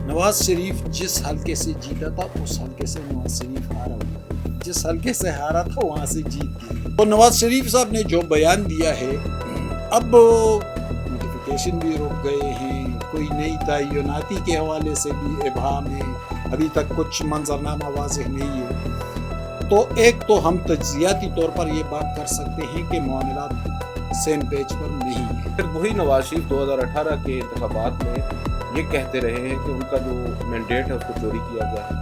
نواز شریف جس حلقے سے جیتا تھا اس حلقے سے نواز شریف ہارا ہوا، جس حلقے سے ہارا تھا وہاں سے جیت گیا۔ تو نواز شریف صاحب نے جو بیان دیا ہے، اب نوٹیفیکیشن بھی رک گئے ہیں، کوئی نئی تعیناتی کے حوالے سے بھی ابہام ہے، ابھی تک کچھ منظرنامہ واضح نہیں ہے۔ تو ایک تو ہم تجزیاتی طور پر یہ بات کر سکتے ہیں کہ معاملات سیم پیج پر نہیں ہیں۔ پھر وہی نواز شریف 2018 کے انتخابات میں یہ کہتے رہے ہیں کہ ان کا جو مینڈیٹ ہے اس کو چوری کیا گیا ہے،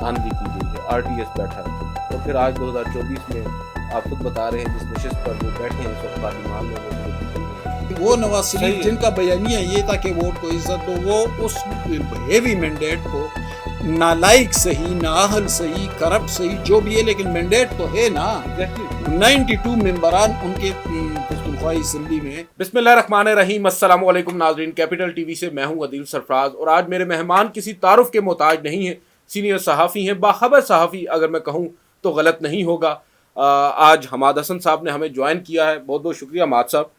دھاندلی کی گئی ہے، آر ٹی ایس بیٹھا ہے، اور پھر آج 2024 میں آپ خود بتا رہے ہیں جس نشست پر وہ بیٹھے ہیں اس وقت پارلیمان میں وہ نواز شریف جن کا بیانیہ یہ تھا کہ ووٹ کو عزت دو، وہ اس ہیوی مینڈیٹ کو نالائق صحیح، نااہل صحیح، کرپٹ صحیح، جو بھی ہے، لیکن مینڈیٹ تو ہے نا۔ 92 ممبران ان کے پختونخوائی اسمبلی میں۔ بسم اللہ الرحمن الرحیم، السلام علیکم ناظرین، کیپٹل ٹی وی سے میں ہوں عدیل سرفراز، اور آج میرے مہمان کسی تعارف کے محتاج نہیں ہیں، سینئر صحافی ہیں، باخبر صحافی اگر میں کہوں تو غلط نہیں ہوگا۔ آج حماد حسن صاحب نے ہمیں جوائن کیا ہے، بہت بہت شکریہ حماد صاحب۔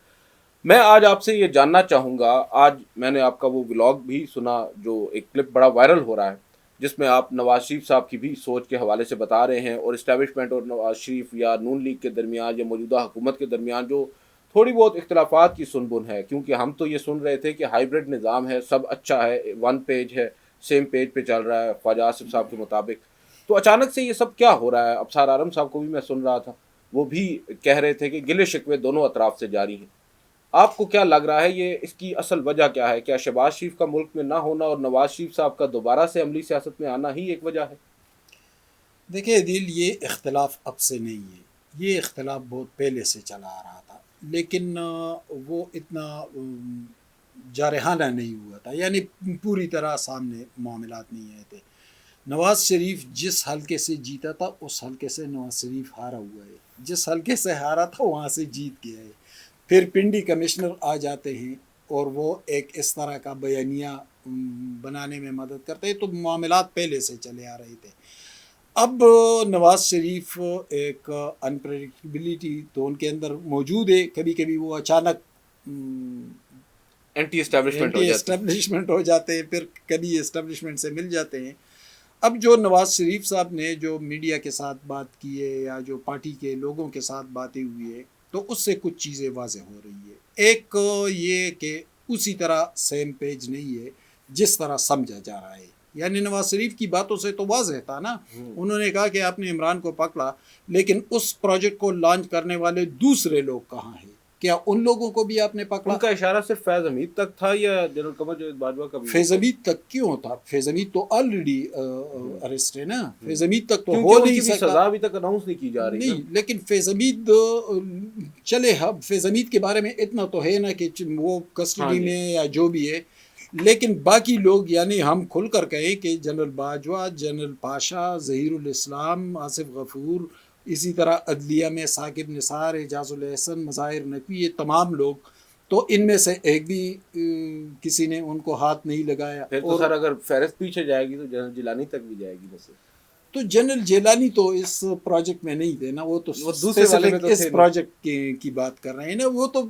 میں آج آپ سے یہ جاننا چاہوں گا، آج میں نے آپ کا وہ ولاگ بھی سنا جو ایک کلپ بڑا وائرل ہو رہا ہے، جس میں آپ نواز شریف صاحب کی بھی سوچ کے حوالے سے بتا رہے ہیں، اور اسٹیبلشمنٹ اور نواز شریف یا نون لیگ کے درمیان یا موجودہ حکومت کے درمیان جو تھوڑی بہت اختلافات کی سنبن ہے، کیونکہ ہم تو یہ سن رہے تھے کہ ہائیبرڈ نظام ہے، سب اچھا ہے، ون پیج ہے، سیم پیج پہ چل رہا ہے خواجہ آصف صاحب کے مطابق، تو اچانک سے یہ سب کیا ہو رہا ہے؟ ابصار عالم صاحب کو بھی میں سن رہا تھا، وہ بھی کہہ رہے تھے کہ گلے شکوے دونوں اطراف سے جاری ہیں۔ آپ کو کیا لگ رہا ہے، یہ اس کی اصل وجہ کیا ہے؟ کیا شہباز شریف کا ملک میں نہ ہونا اور نواز شریف صاحب کا دوبارہ سے عملی سیاست میں آنا ہی ایک وجہ ہے؟ دیکھیں عدیل، یہ اختلاف اب سے نہیں ہے، یہ اختلاف بہت پہلے سے چلا آ رہا تھا، لیکن وہ اتنا جارحانہ نہیں ہوا تھا، یعنی پوری طرح سامنے معاملات نہیں آئے تھے۔ نواز شریف جس حلقے سے جیتا تھا اس حلقے سے نواز شریف ہارا ہوا ہے، جس حلقے سے ہارا تھا وہاں سے جیت گیا ہے۔ پھر پنڈی کمشنر آ جاتے ہیں اور وہ ایک اس طرح کا بیانیہ بنانے میں مدد کرتے ہیں، تو معاملات پہلے سے چلے آ رہے تھے۔ اب نواز شریف ایک انپریڈکٹیبلٹی تو ان کے اندر موجود ہے، کبھی کبھی وہ اچانک اینٹی اسٹیبلشمنٹ ہو جاتے ہیں، پھر کبھی اسٹیبلشمنٹ سے مل جاتے ہیں۔ اب جو نواز شریف صاحب نے جو میڈیا کے ساتھ بات کی ہے یا جو پارٹی کے لوگوں کے ساتھ باتیں ہوئی ہے، تو اس سے کچھ چیزیں واضح ہو رہی ہے۔ ایک یہ کہ اسی طرح سیم پیج نہیں ہے جس طرح سمجھا جا رہا ہے، یعنی نواز شریف کی باتوں سے تو واضح تھا نا، انہوں نے کہا کہ آپ نے عمران کو پکڑا، لیکن اس پروجیکٹ کو لانچ کرنے والے دوسرے لوگ کہاں ہیں؟ کیا ان لوگوں کو بھی آپ نے پکڑا؟ ان کا اشارہ صرف فیض حمید تک تھا یا جنرل قمر جاوید باجوہ کا بھی؟ فیض حمید تک کیوں تھا؟ فیض حمید تو آلریڈی اریسٹ ہے نا، فیض حمید تک تو ہو نہیں سکتا، سزا ابھی تک اناؤنس نہیں کی جا رہی نہیں، لیکن فیض حمید چلے، فیض حمید کے بارے میں اتنا تو ہے نا کہ وہ کسٹڈی میں یا جو بھی ہے، لیکن باقی لوگ، یعنی ہم کھل کر کہیں کہ جنرل باجوہ، جنرل پاشا، ظہیر الاسلام، آصف غفور، اسی طرح عدلیہ میں ثاقب نثار، اعجاز الاحسن، مظاہر نقوی، یہ تمام لوگ، تو ان میں سے ایک بھی کسی نے ان کو ہاتھ نہیں لگایا۔ پھر تو سر اگر فہرست پیچھے جائے گی تو جنرل جیلانی تک بھی جائے گی بس۔ تو جنرل جیلانی تو اس پروجیکٹ میں نہیں تھے نا، وہ تو دوسرے والے میں تو اس پروجیکٹ کی بات کر رہے ہیں نا، وہ تو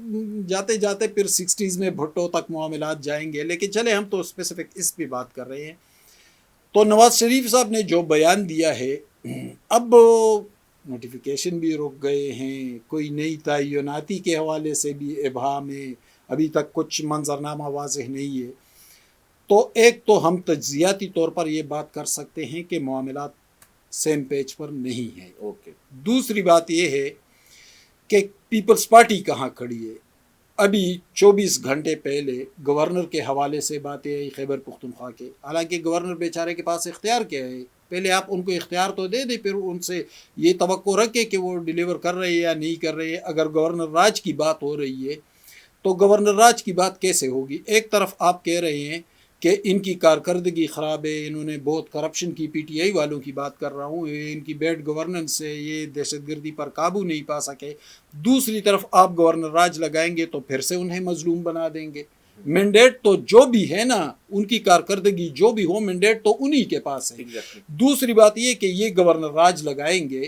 جاتے جاتے پھر 60s میں بھٹو تک معاملات جائیں گے، لیکن چلے ہم تو اسپیسیفک اس پہ بات کر رہے ہیں۔ تو نواز شریف صاحب نے جو بیان دیا ہے، اب نوٹیفیکیشن بھی رک گئے ہیں، کوئی نئی تعیناتی کے حوالے سے بھی ابہام ہے، ابھی تک کچھ منظرنامہ واضح نہیں ہے۔ تو ایک تو ہم تجزیاتی طور پر یہ بات کر سکتے ہیں کہ معاملات سیم پیج پر نہیں ہے۔ اوکے، دوسری بات یہ ہے کہ پیپلز پارٹی کہاں کھڑی ہے۔ ابھی 24 گھنٹے پہلے گورنر کے حوالے سے باتیں آئی خیبر پختونخوا کے، حالانکہ گورنر بیچارے کے پاس اختیار کیا ہے، پہلے آپ ان کو اختیار تو دے دیں، پھر ان سے یہ توقع رکھے کہ وہ ڈیلیور کر رہے ہیں یا نہیں کر رہے ہیں۔ اگر گورنر راج کی بات ہو رہی ہے تو گورنر راج کی بات کیسے ہوگی؟ ایک طرف آپ کہہ رہے ہیں کہ ان کی کارکردگی خراب ہے، انہوں نے بہت کرپشن کی، پی ٹی آئی والوں کی بات کر رہا ہوں، ان کی بیڈ گورننس سے یہ دہشت گردی پر قابو نہیں پا سکے۔ دوسری طرف آپ گورنر راج لگائیں گے تو پھر سے انہیں مظلوم بنا دیں گے۔ مینڈیٹ تو جو بھی ہے نا، ان کی کارکردگی جو بھی ہو، مینڈیٹ تو انہی کے پاس ہے۔ دوسری بات یہ کہ یہ گورنر راج لگائیں گے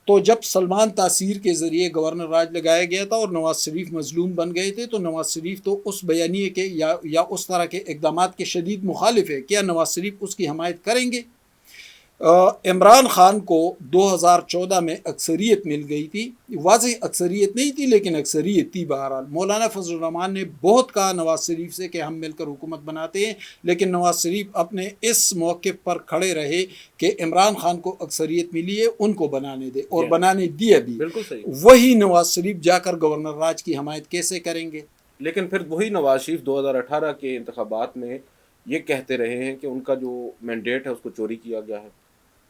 تو جب سلمان تاثیر کے ذریعے گورنر راج لگایا گیا تھا اور نواز شریف مظلوم بن گئے تھے، تو نواز شریف تو اس بیانیے کے یا اس طرح کے اقدامات کے شدید مخالف ہے. کیا نواز شریف اس کی حمایت کریں گے؟ عمران خان کو 2014 میں اکثریت مل گئی تھی، واضح اکثریت نہیں تھی لیکن اکثریت تھی. بہرحال مولانا فضل الرحمان نے بہت کہا نواز شریف سے کہ ہم مل کر حکومت بناتے ہیں، لیکن نواز شریف اپنے اس موقف پر کھڑے رہے کہ عمران خان کو اکثریت ملی ہے، ان کو بنانے دے، اور بنانے دیا بھی. بالکل صحیح. وہی نواز شریف جا کر گورنر راج کی حمایت کیسے کریں گے؟ لیکن پھر وہی نواز شریف 2018 کے انتخابات میں یہ کہتے رہے ہیں کہ ان کا جو مینڈیٹ ہے اس کو چوری کیا گیا ہے،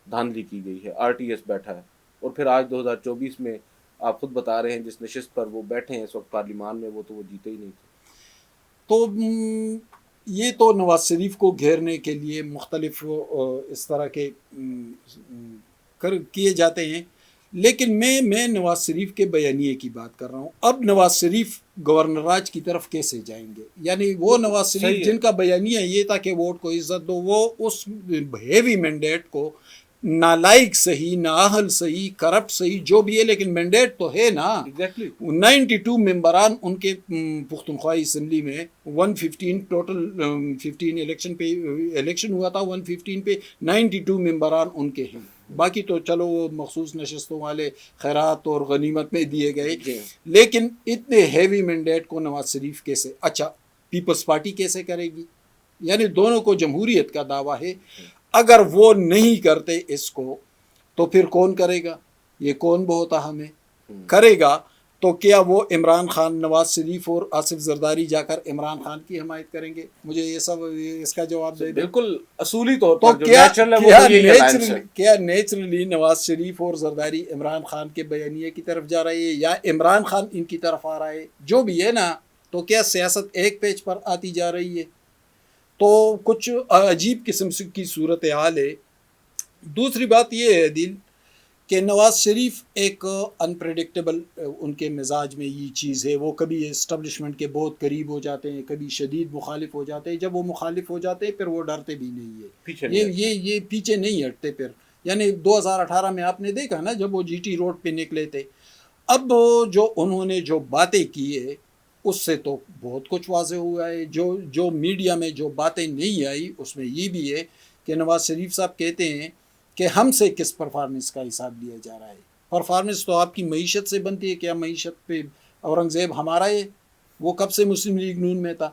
دھاندلی کی گئی ہے، آر ٹی ایس بیٹھا ہے. اور پھر آج 2024 میں آپ خود بتا رہے ہیں جس نشست پر وہ بیٹھے ہیں اس وقت پارلیمان میں، وہ تو وہ جیتے ہی نہیں تھے. تو یہ تو نواز شریف کو گھیرنے کے لیے مختلف اس طرح کے کیے جاتے ہیں، لیکن میں نواز شریف کے بیانیے کی بات کر رہا ہوں. اب نواز شریف گورنر راج کی طرف کیسے جائیں گے؟ یعنی وہ نواز شریف جن کا بیانیہ یہ تھا کہ ووٹ کو عزت دو، وہ اس ہیوی مینڈیٹ کو نالائق صحیح، نااہل صحیح، کرپٹ صحیح، جو بھی ہے، لیکن مینڈیٹ تو ہے نا. 92 ممبران ان کے پختونخوا اسمبلی میں 115 ٹوٹل 15 الیکشن ہوا تھا، 115 پہ 92 ممبران ان کے ہیں. باقی تو چلو وہ مخصوص نشستوں والے خیرات اور غنیمت میں دیے گئے. لیکن اتنے ہیوی مینڈیٹ کو نواز شریف کیسے، اچھا پیپلز پارٹی کیسے کرے گی؟ یعنی دونوں کو جمہوریت کا دعویٰ ہے. اگر وہ نہیں کرتے اس کو تو پھر کون کرے گا؟ یہ کون بہت اہم ہے. کرے گا تو کیا وہ عمران خان، نواز شریف اور آصف زرداری جا کر عمران خان کی حمایت کریں گے؟ مجھے یہ سب اس کا جواب دے. بالکل اصولی طور پر کیا نیچرلی نواز شریف اور زرداری عمران خان کے بیانیے کی طرف جا رہے ہیں یا عمران خان ان کی طرف آ رہا ہے؟ جو بھی ہے نا، تو کیا سیاست ایک پیج پر آتی جا رہی ہے؟ تو کچھ عجیب قسم کی صورتحال ہے. دوسری بات یہ ہے دل کہ نواز شریف ایک انپریڈکٹیبل ان کے مزاج میں یہ چیز ہے. وہ کبھی اسٹیبلشمنٹ کے بہت قریب ہو جاتے ہیں، کبھی شدید مخالف ہو جاتے ہیں. جب وہ مخالف ہو جاتے ہیں پھر وہ ڈرتے بھی نہیں ہے، یہ پیچھے نہیں ہٹتے. پھر یعنی 2018 میں آپ نے دیکھا نا جب وہ جی ٹی روڈ پہ نکلے تھے. اب جو انہوں نے جو باتیں کی ہے اس سے تو بہت کچھ واضح ہوا ہے. جو میڈیا میں جو باتیں نہیں آئی اس میں یہ بھی ہے کہ نواز شریف صاحب کہتے ہیں کہ ہم سے کس پرفارمنس کا حساب لیا جا رہا ہے. پرفارمنس تو آپ کی معیشت سے بنتی ہے. کیا معیشت پہ اورنگزیب ہمارا ہے؟ وہ کب سے مسلم لیگ نون میں تھا.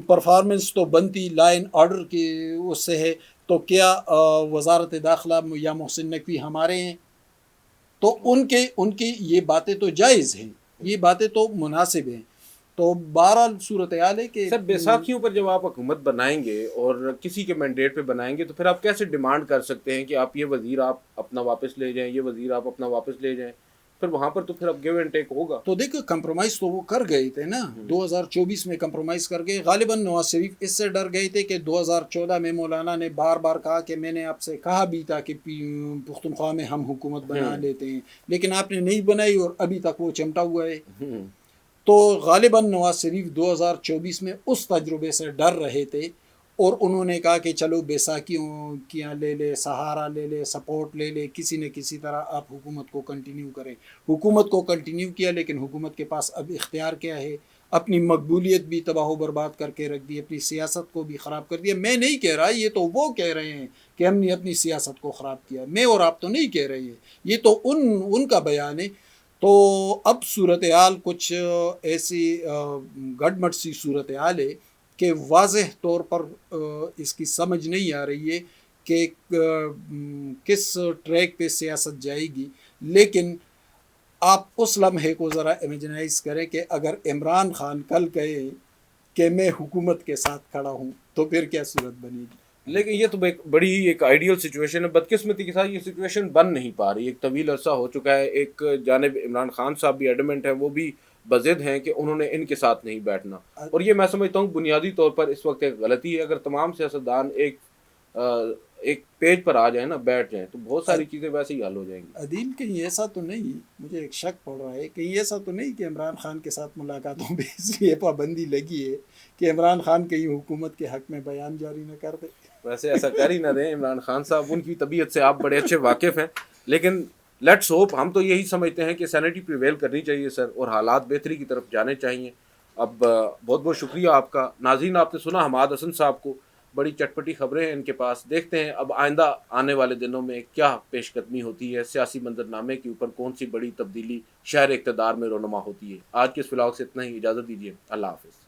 پرفارمنس تو بنتی لا اینڈ آرڈر کی اس سے ہے. تو کیا وزارت داخلہ یا محسن نقوی ہمارے ہیں؟ تو ان کی یہ باتیں تو جائز ہیں، یہ باتیں تو مناسب ہیں. تو بہرحال صورتحال ہے کہ سر بیساکھیوں پر جب آپ حکومت بنائیں گے اور کسی کے مینڈیٹ پہ بنائیں گے تو پھر آپ کیسے ڈیمانڈ کر سکتے ہیں کہ آپ یہ وزیر آپ اپنا واپس لے جائیں، یہ وزیر آپ اپنا واپس لے جائیں؟ پھر وہاں پر تو پھر اب گیو اینڈ ٹیک ہوگا. تو دیکھو کمپرومائز تو وہ کر گئے تھے نا، 2024 میں کمپرومائز کر گئے. غالباً نواز شریف اس سے ڈر گئے تھے کہ 2014 میں مولانا نے بار بار کہا کہ میں نے آپ سے کہا بھی تھا کہ پختونخوا میں ہم حکومت بنا لیتے ہیں، لیکن آپ نے نہیں بنائی اور ابھی تک وہ چمٹا ہوا ہے. تو غالباً نواز شریف 2024 میں اس تجربے سے ڈر رہے تھے اور انہوں نے کہا کہ چلو بیساکھیوں کیا لے لے، سہارا لے لے، سپورٹ لے لے، کسی نہ کسی طرح آپ حکومت کو کنٹینیو کریں. حکومت کو کنٹینیو کیا، لیکن حکومت کے پاس اب اختیار کیا ہے؟ اپنی مقبولیت بھی تباہ و برباد کر کے رکھ دی، اپنی سیاست کو بھی خراب کر دیا. میں نہیں کہہ رہا، یہ تو وہ کہہ رہے ہیں کہ ہم نے اپنی سیاست کو خراب کیا. میں اور آپ تو نہیں کہہ رہے ہیں، یہ تو ان کا بیان ہے. تو اب صورتحال کچھ ایسی گڈمٹ سی صورتحال ہے کہ واضح طور پر اس کی سمجھ نہیں آ رہی ہے کہ کس ٹریک پہ سیاست جائے گی. لیکن آپ اس لمحے کو ذرا امیجنائز کریں کہ اگر عمران خان کل کہے کہ میں حکومت کے ساتھ کھڑا ہوں تو پھر کیا صورت بنے گی. لیکن یہ تو بڑی ایک آئیڈیل سچویشن ہے. بدقسمتی کے ساتھ یہ سچویشن بن نہیں پا رہی. ایک طویل عرصہ ہو چکا ہے. ایک جانب عمران خان صاحب بھی ایڈمنٹ ہیں، وہ بھی بضد ہیں کہ انہوں نے ان کے ساتھ نہیں بیٹھنا. اور یہ میں سمجھتا ہوں بنیادی طور پر اس وقت ایک غلطی ہے. اگر تمام سیاستدان ایک پیج پر آ جائیں نا، بیٹھ جائیں، تو بہت ساری چیزیں ویسے ہی حل ہو جائیں گی. عدیل کہیں ایسا تو نہیں، مجھے ایک شک پڑ رہا ہے، کہیں ایسا تو نہیں کہ عمران خان کے ساتھ ملاقاتوں پہ اس لیے پابندی لگی ہے کہ عمران خان کہیں حکومت کے حق میں بیان جاری نہ کر دے. ویسے ایسا کر ہی نہ دیں عمران خان صاحب، ان کی طبیعت سے آپ بڑے اچھے واقف ہیں. لیٹس ہوپ، ہم تو یہی سمجھتے ہیں کہ سینٹی پریویل کرنی چاہیے سر، اور حالات بہتری کی طرف جانے چاہیے. اب بہت بہت شکریہ آپ کا. ناظرین، آپ نے سنا حماد حسن صاحب کو، بڑی چٹپٹی خبریں ہیں ان کے پاس. دیکھتے ہیں اب آئندہ آنے والے دنوں میں کیا پیش قدمی ہوتی ہے، سیاسی منظرنامے کے اوپر کون سی بڑی تبدیلی شہر اقتدار میں رونما ہوتی ہے. آج کے اس ولاگ سے اتنا ہی، اجازت دیجیے، اللہ حافظ.